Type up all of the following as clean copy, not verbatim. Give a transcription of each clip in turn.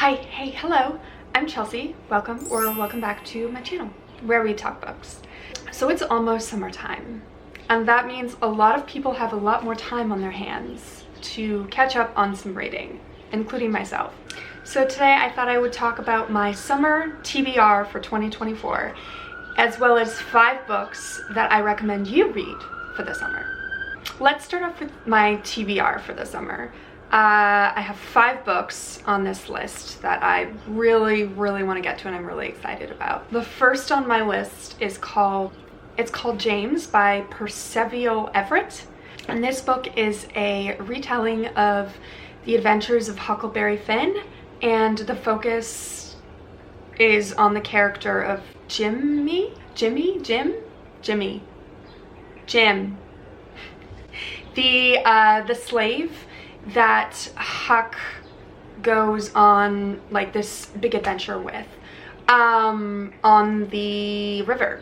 Hey, hello, I'm Chelsea. Welcome back to my channel where we talk books. So it's almost summertime, and that means a lot of people have a lot more time on their hands to catch up on some reading, including myself. So today I thought I would talk about my summer TBR for 2024, as well as 5 books that I recommend you read for the summer. Let's start off with my TBR for the summer. I have 5 books on this list that I really want to get to and I'm really excited about. The first on my list is called James by Percival Everett. And this book is a retelling of the adventures of Huckleberry Finn, and the focus is on the character of Jim. The slave that Huck goes on like this big adventure with on the river.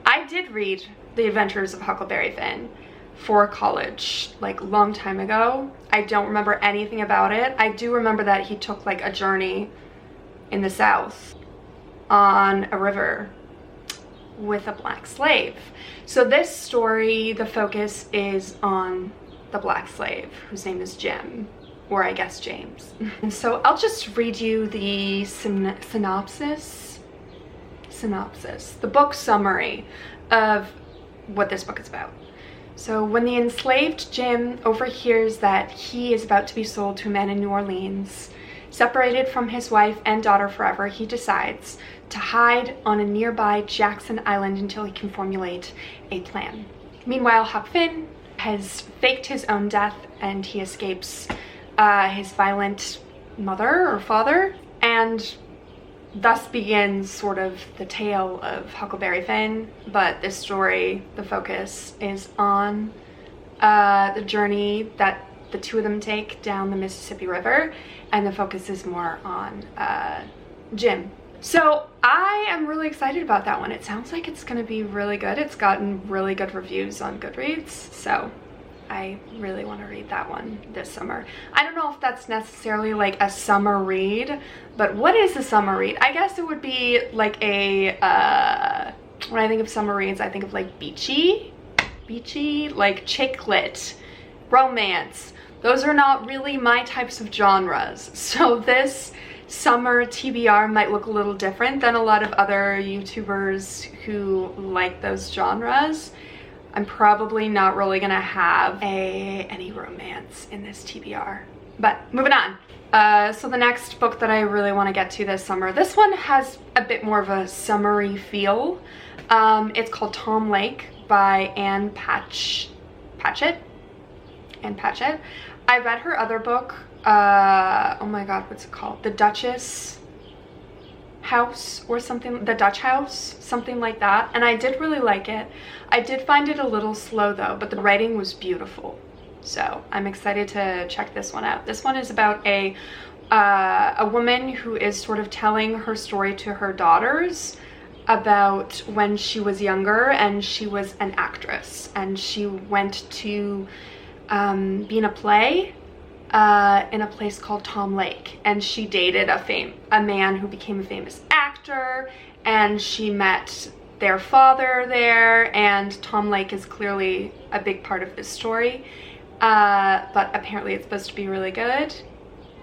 I did read The Adventures of Huckleberry Finn for college like a long time ago. I don't remember anything about it. I do remember that he took like a journey in the South on a river with a black slave. So this story, the focus is on the black slave, whose name is Jim, or I guess James. And so I'll just read you the synopsis, the book summary of what this book is about. So when the enslaved Jim overhears that he is about to be sold to a man in New Orleans, separated from his wife and daughter forever, he decides to hide on a nearby Jackson Island until he can formulate a plan. Meanwhile, Huck Finn has faked his own death and he escapes his violent mother or father, and thus begins sort of the tale of Huckleberry Finn. But this story, the focus is on the journey that the two of them take down the Mississippi River, and the focus is more on Jim. So I am really excited about that one. It sounds like it's gonna be really good. It's gotten really good reviews on Goodreads, so I really want to read that one this summer. I don't know if that's necessarily like a summer read, but what is a summer read? I guess it would be like a, when I think of summer reads, I think of like beachy, like chick lit, romance. Those are not really my types of genres. So this summer TBR might look a little different than a lot of other YouTubers who like those genres. I'm probably not really gonna have any romance in this TBR, but moving on. So the next book that I really want to get to this summer, this one has a bit more of a summery feel. It's called Tom Lake by Ann Patchett. I read her other book, oh my god, what's it called? The Duchess House or something, The Dutch House, something like that, and I did really like it. I did find it a little slow though, but the writing was beautiful. So I'm excited to check this one out. This one is about a woman who is sort of telling her story to her daughters about when she was younger, and she was an actress, and she went to be in a play in a place called Tom Lake, and she dated a man who became a famous actor, and she met their father there, and Tom Lake is clearly a big part of this story, but apparently it's supposed to be really good,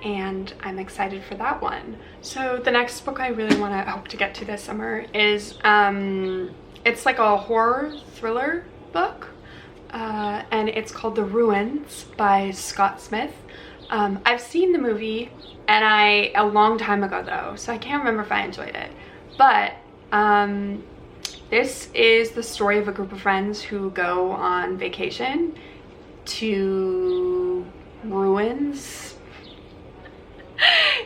and I'm excited for that one. So the next book I really hope to get to this summer is it's like a horror thriller book, and it's called The Ruins by Scott Smith. I've seen the movie, and a long time ago though, so I can't remember if I enjoyed it, but this is the story of a group of friends who go on vacation to ruins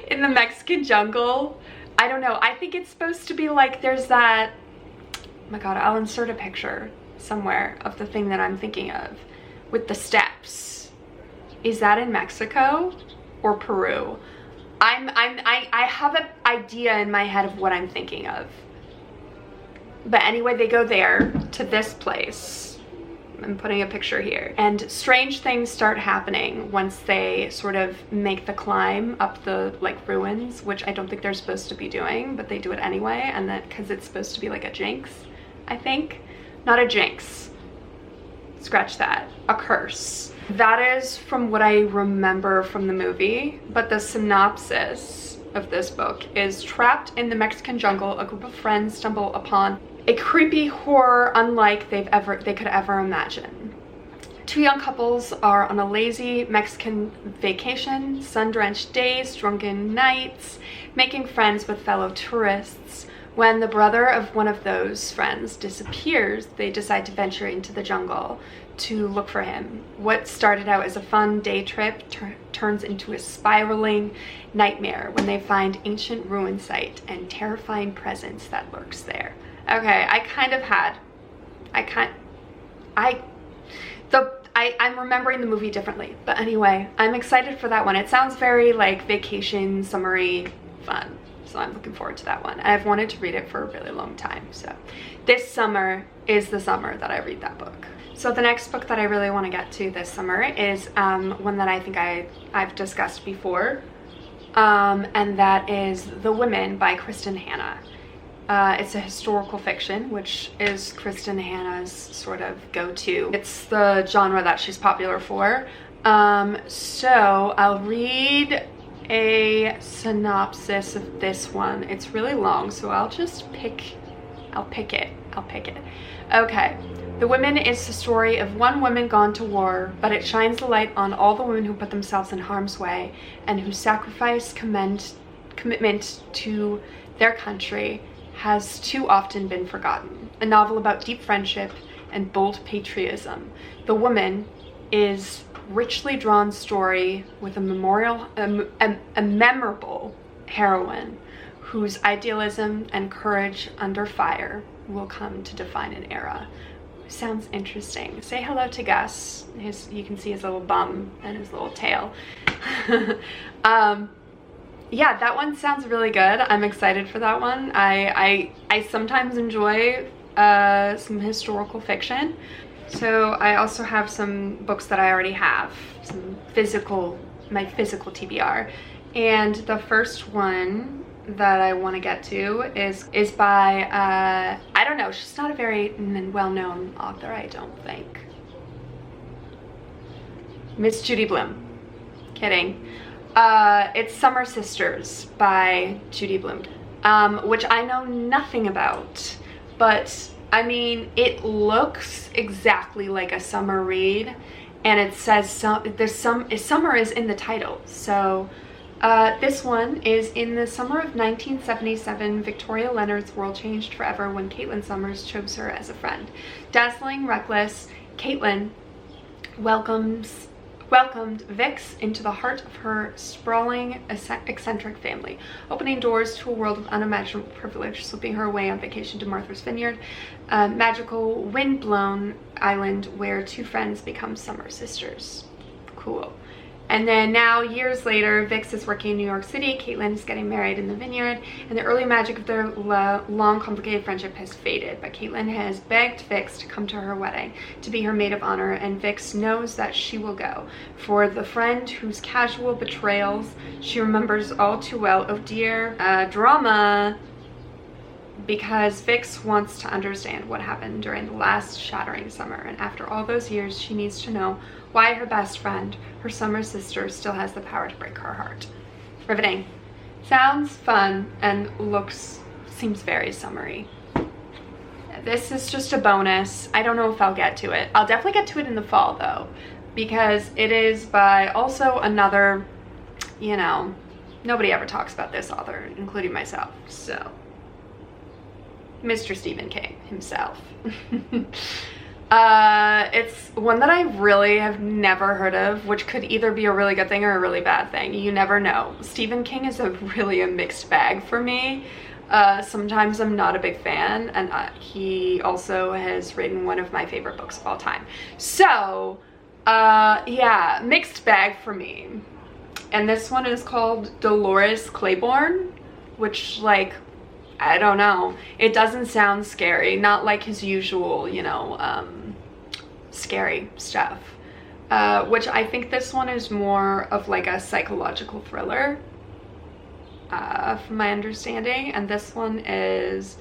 in the Mexican jungle. I don't know, I think it's supposed to be like there's that, oh my god, I'll insert a picture somewhere of the thing that I'm thinking of with the steps. Is that in Mexico or Peru? I have an idea in my head of what I'm thinking of. But anyway, they go there to this place I'm putting a picture here. And strange things start happening once they sort of make the climb up the like ruins, which I don't think they're supposed to be doing, but they do it anyway, and that because it's supposed to be like a jinx, I think. Not a jinx. Scratch that. A curse. That is from what I remember from the movie, but the synopsis of this book is: trapped in the Mexican jungle, a group of friends stumble upon a creepy horror unlike they could ever imagine. Two young couples are on a lazy Mexican vacation, sun-drenched days, drunken nights, making friends with fellow tourists. When the brother of one of those friends disappears, they decide to venture into the jungle to look for him. What started out as a fun day trip turns into a spiraling nightmare when they find ancient ruin site and terrifying presence that lurks there. Okay, I'm remembering the movie differently, but anyway, I'm excited for that one. It sounds very like vacation, summery fun, so I'm looking forward to that one. I've wanted to read it for a really long time, so this summer is the summer that I read that book. So the next book that I really want to get to this summer is one that I think I've discussed before, and that is The Women by Kristin Hannah. It's a historical fiction, which is Kristin Hannah's sort of go-to. It's the genre that she's popular for. So I'll read a synopsis of this one. It's really long, so I'll pick it. Okay. The Women is the story of one woman gone to war, but it shines the light on all the women who put themselves in harm's way and whose sacrifice, commitment to their country has too often been forgotten. A novel about deep friendship and bold patriotism. The Woman is richly drawn story with a memorable heroine whose idealism and courage under fire will come to define an era. Sounds interesting. Say hello to Gus. You can see his little bum and his little tail. Yeah, that one sounds really good. I'm excited for that one. I sometimes enjoy some historical fiction. So I also have some books that I already have, my physical TBR. And the first one that I want to get to is by, I don't know, she's not a very well-known author, I don't think. Miss Judy Blum. Kidding. It's Summer Sisters by Judy Blum, which I know nothing about, but I mean, it looks exactly like a summer read, and it says summer is in the title. So this one is in the summer of 1977. Victoria Leonard's world changed forever when Caitlin Summers chose her as a friend. Dazzling, reckless, Caitlin welcomed Vix into the heart of her sprawling, eccentric family, opening doors to a world of unimaginable privilege, slipping her away on vacation to Martha's Vineyard, a magical, wind-blown island where two friends become summer sisters. Cool. And then now, years later, Vix is working in New York City, Caitlin is getting married in the vineyard, and the early magic of their long, complicated friendship has faded. But Caitlin has begged Vix to come to her wedding, to be her maid of honor, and Vix knows that she will go. For the friend whose casual betrayals she remembers all too well. Oh dear, drama! Because Vix wants to understand what happened during the last shattering summer, and after all those years, she needs to know why her best friend, her summer sister, still has the power to break her heart. Riveting. Sounds fun and seems very summery. This is just a bonus. I don't know if I'll get to it. I'll definitely get to it in the fall though, because it is by also another, you know, nobody ever talks about this author, including myself, so. Mr. Stephen King himself. It's one that I really have never heard of, which could either be a really good thing or a really bad thing. You never know. Stephen King is really a mixed bag for me. Sometimes I'm not a big fan, and he also has written one of my favorite books of all time. So, yeah, mixed bag for me. And this one is called Dolores Claiborne, which, like, I don't know. It doesn't sound scary. Not like his usual, you know, scary stuff, which I think this one is more of like a psychological thriller, from my understanding. And this one is,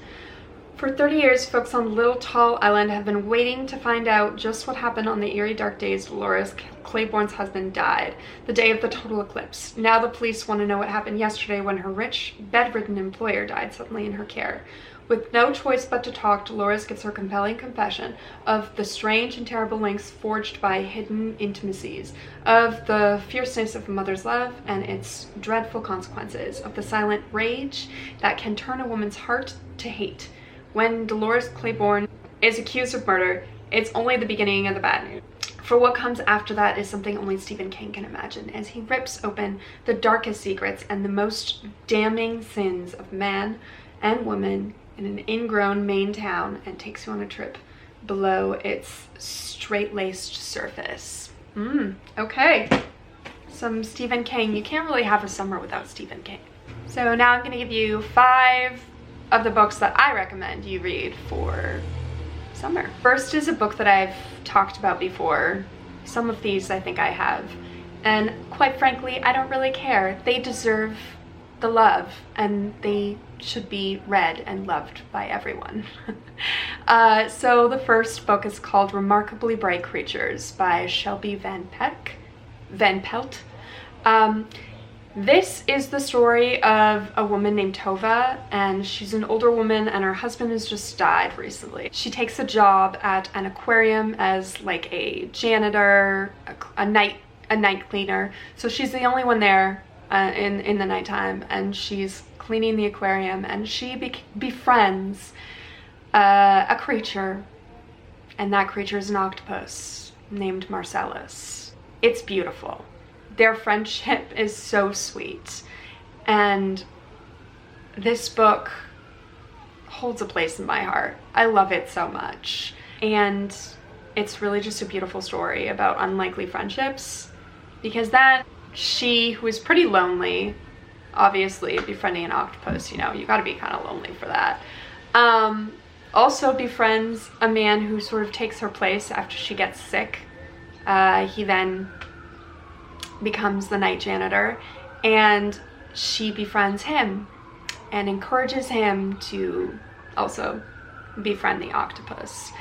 for 30 years, folks on Little Tall Island have been waiting to find out just what happened on the eerie dark days Dolores, Claiborne's husband, died, the day of the total eclipse. Now the police want to know what happened yesterday when her rich, bedridden employer died suddenly in her care. With no choice but to talk, Dolores gives her compelling confession of the strange and terrible links forged by hidden intimacies, of the fierceness of a mother's love and its dreadful consequences, of the silent rage that can turn a woman's heart to hate. When Dolores Claiborne is accused of murder, it's only the beginning of the bad news. For what comes after that is something only Stephen King can imagine, as he rips open the darkest secrets and the most damning sins of man and woman in an ingrown Maine town and takes you on a trip below its straight-laced surface. Okay. Some Stephen King. You can't really have a summer without Stephen King. So now I'm going to give you 5 of the books that I recommend you read for summer. First is a book that I've talked about before. Some of these I think I have. And quite frankly, I don't really care. They deserve the love and they should be read and loved by everyone. So the first book is called Remarkably Bright Creatures by Shelby Van Pelt. This is the story of a woman named Tova, and she's an older woman and her husband has just died recently. She takes a job at an aquarium as like a janitor, a night cleaner. So she's the only one there in the nighttime, and she's cleaning the aquarium, and she befriends a creature, and that creature is an octopus named Marcellus. It's beautiful. Their friendship is so sweet, and this book holds a place in my heart. I love it so much, and it's really just a beautiful story about unlikely friendships, because then she, who is pretty lonely, obviously befriending an octopus, you know, you gotta be kind of lonely for that, also befriends a man who sort of takes her place after she gets sick. He then becomes the night janitor, and she befriends him and encourages him to also befriend the octopus.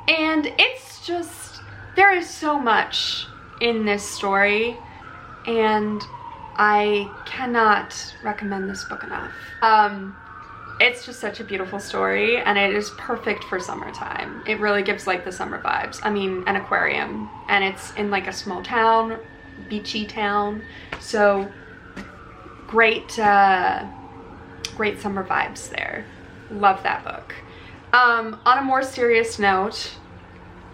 And it's just, there is so much in this story, and I cannot recommend this book enough. It's just such a beautiful story, and it is perfect for summertime. It really gives like the summer vibes. I mean, an aquarium, and it's in like a small town, beachy town, so great great summer vibes there. Love that book. On a more serious note,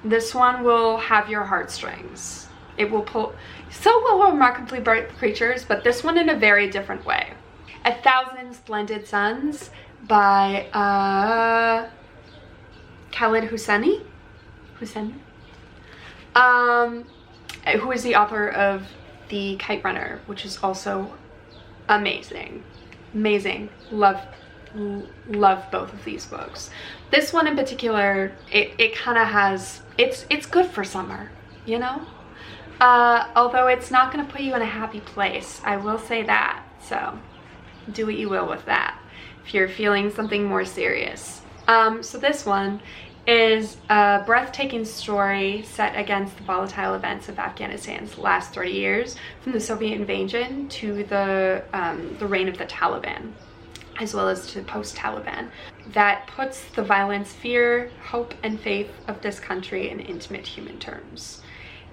this one will have your heartstrings. It will pull, so will Remarkably Bright Creatures, but this one in a very different way. 1,000 Splendid Suns by Khaled Hosseini, who is the author of The Kite Runner, which is also amazing. Love both of these books. This one in particular, it kind of has, it's good for summer, you know? Although it's not going to put you in a happy place, I will say that. So do what you will with that if you're feeling something more serious. So this one is a breathtaking story set against the volatile events of Afghanistan's last 30 years, from the Soviet invasion to the reign of the Taliban, as well as to post-Taliban, that puts the violence, fear, hope, and faith of this country in intimate human terms.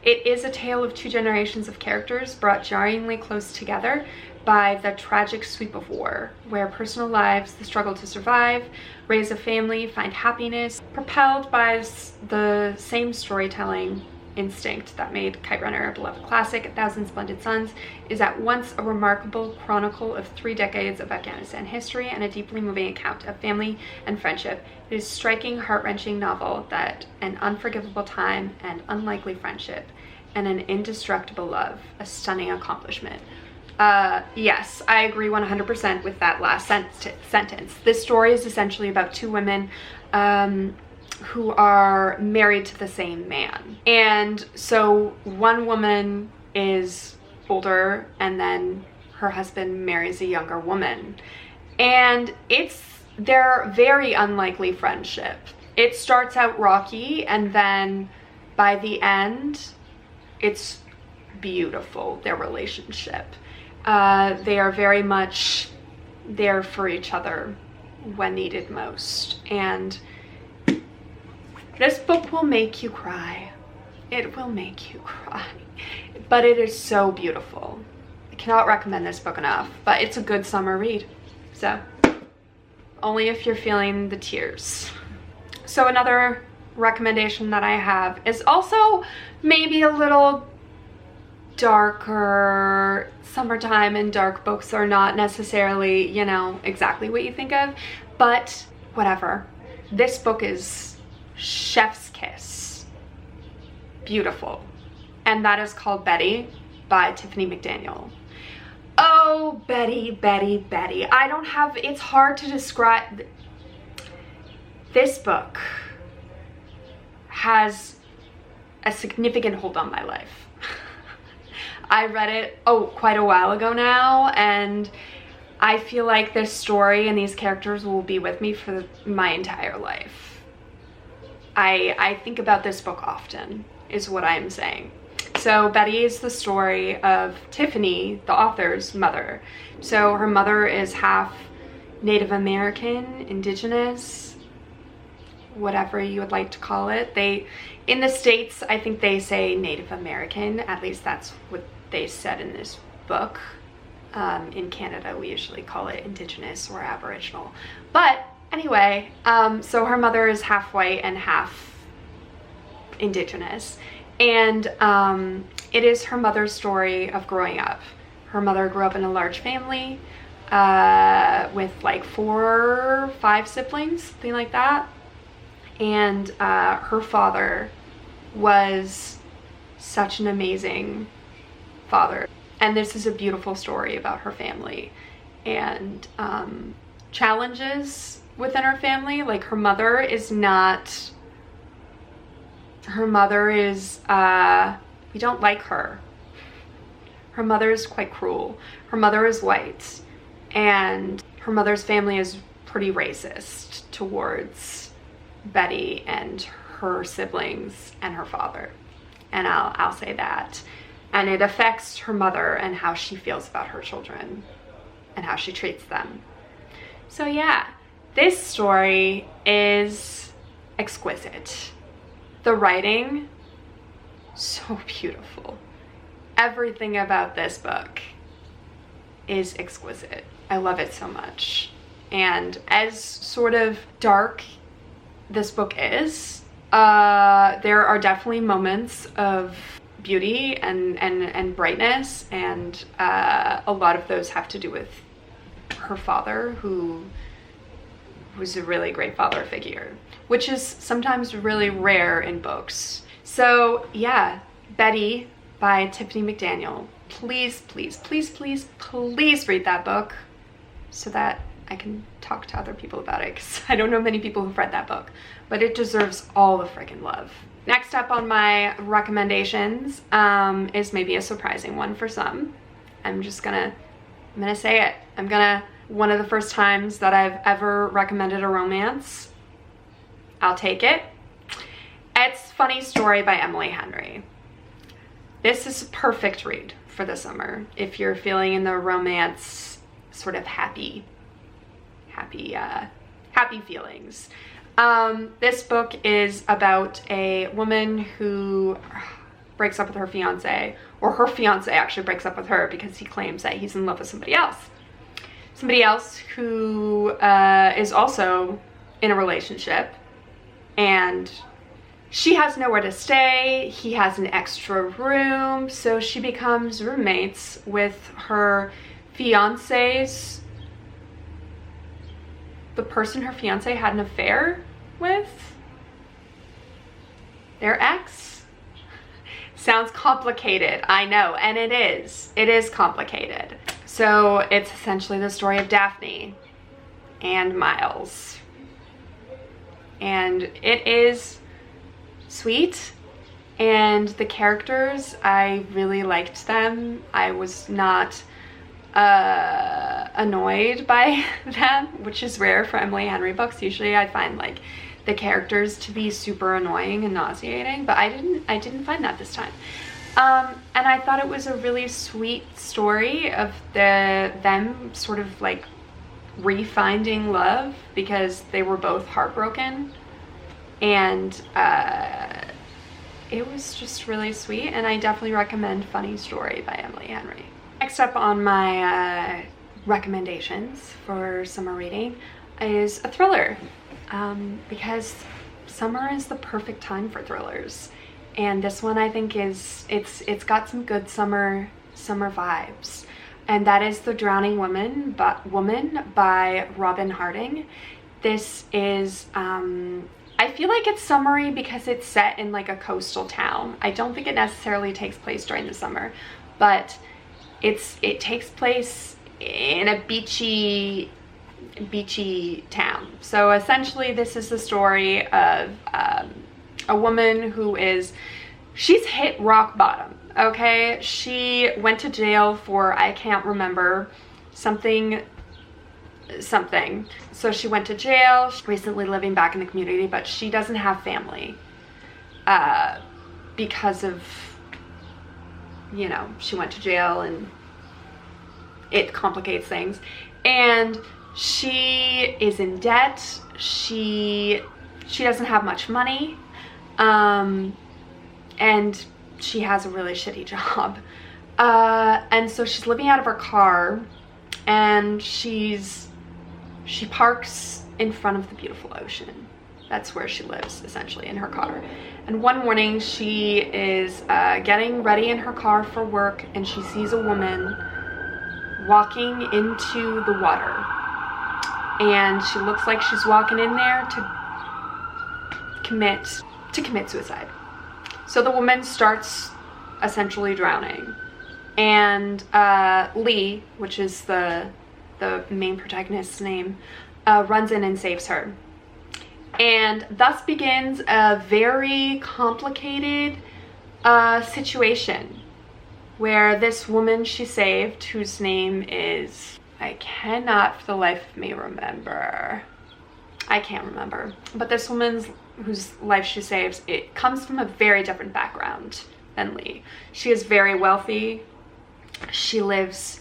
It is a tale of 2 generations of characters brought jarringly close together by the tragic sweep of war, where personal lives, the struggle to survive, raise a family, find happiness, propelled by the same storytelling instinct that made Kite Runner a beloved classic. 1,000 Splendid Suns is at once a remarkable chronicle of 3 decades of Afghanistan history and a deeply moving account of family and friendship. It is a striking, heart-wrenching novel that an unforgivable time and unlikely friendship and an indestructible love, a stunning accomplishment. Yes, I agree 100% with that last sentence. This story is essentially about 2 women who are married to the same man. And so one woman is older, and then her husband marries a younger woman. And it's their very unlikely friendship. It starts out rocky, and then by the end, it's beautiful, their relationship. They are very much there for each other when needed most. And this book will make you cry. It will make you cry. But it is so beautiful. I cannot recommend this book enough, but it's a good summer read. So, only if you're feeling the tears. So another recommendation that I have is also maybe a little darker. Summertime and dark books are not necessarily, you know, exactly what you think of, but whatever. This book is chef's kiss. Beautiful. And that is called Betty by Tiffany McDaniel. Oh, Betty, Betty, Betty. I don't have, it's hard to describe. This book has a significant hold on my life. I read it, quite a while ago now, and I feel like this story and these characters will be with me for my entire life. I think about this book often, is what I'm saying. So Betty is the story of Tiffany, the author's mother. So her mother is half Native American, indigenous, whatever you would like to call it. In the States, I think they say Native American, at least that's what they said in this book. In Canada, we usually call it indigenous or aboriginal. But anyway, so her mother is half white and half indigenous. And it is her mother's story of growing up. Her mother grew up in a large family with like 4 or 5 siblings, something like that. And her father was such an amazing father. And this is a beautiful story about her family and challenges within her family. Like her mother is, we don't like her. Her mother is quite cruel. Her mother is white, and her mother's family is pretty racist towards Betty and her siblings and her father. And I'll say that. And it affects her mother and how she feels about her children and how she treats them. So yeah, this story is exquisite. The writing, so beautiful. Everything about this book is exquisite. I love it so much. And as sort of dark this book is, there are definitely moments of beauty and brightness, and a lot of those have to do with her father, who was a really great father figure, which is sometimes really rare in books. So yeah, Betty by Tiffany McDaniel. Please, please, please, please, please read that book so that I can talk to other people about it, because I don't know many people who've read that book, but it deserves all the friggin' love. Next up on my recommendations is maybe a surprising one for some. I'm gonna say it. One of the first times that I've ever recommended a romance, I'll take it. It's Funny Story by Emily Henry. This is a perfect read for the summer if you're feeling in the romance sort of happy feelings. This book is about a woman who breaks up with her fiance, or her fiance actually breaks up with her because he claims that he's in love with somebody else. Somebody else who is also in a relationship, and she has nowhere to stay. He has an extra room, so she becomes roommates with her fiance's, the person her fiance had an affair with, their ex. Sounds complicated, I know, and it is complicated. So it's essentially the story of Daphne and Miles and it is sweet. And the characters, I really liked them. I was not annoyed by them, which is rare for Emily Henry books. Usually I find like the characters to be super annoying and nauseating, but I didn't find that this time. And I thought it was a really sweet story of them sort of like refinding love, because they were both heartbroken, and it was just really sweet, and I definitely recommend Funny Story by Emily Henry. Next up on my recommendations for summer reading is a thriller, because summer is the perfect time for thrillers, and this one I think it's got some good summer vibes, and that is The Drowning Woman by Robyn Harding. This is I feel like it's summery because it's set in like a coastal town. I don't think it necessarily takes place during the summer, but it takes place in a beachy town. So essentially this is the story of a woman she's hit rock bottom, okay? She went to jail for, I can't remember, something. So she went to jail. She's recently living back in the community, but she doesn't have family because of, you know, she went to jail and it complicates things. And she is in debt. She doesn't have much money, and she has a really shitty job. And so she's living out of her car, and she parks in front of the beautiful ocean. That's where she lives, essentially, in her car. And one morning she is getting ready in her car for work, and she sees a woman walking into the water. And she looks like she's walking in there to commit suicide. So the woman starts essentially drowning. And Lee, which is the main protagonist's name, runs in and saves her. And thus begins a very complicated situation where this woman she saved, whose name is, I cannot for the life of me remember. I can't remember. But this woman's whose life she saves, it comes from a very different background than Lee. She is very wealthy. She lives,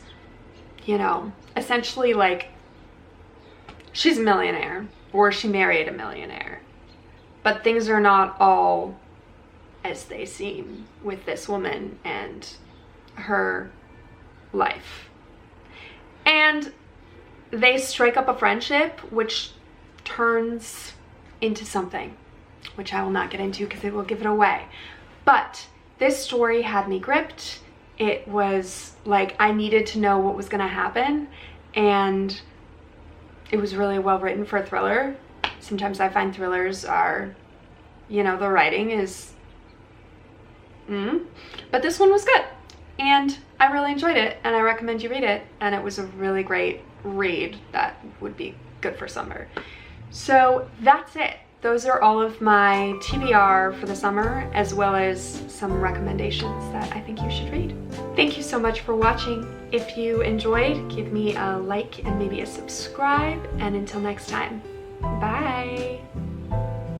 you know, essentially like she's a millionaire, or she married a millionaire. But things are not all as they seem with this woman and her life. And they strike up a friendship which turns into something, which I will not get into because it will give it away. But this story had me gripped. It was like I needed to know what was going to happen, and it was really well written for a thriller. Sometimes I find thrillers are, you know, the writing is but this one was good, and I really enjoyed it, and I recommend you read it, and it was a really great read that would be good for summer. So that's it. Those are all of my TBR for the summer, as well as some recommendations that I think you should read. Thank you so much for watching. If you enjoyed, give me a like and maybe a subscribe, and until next time, bye.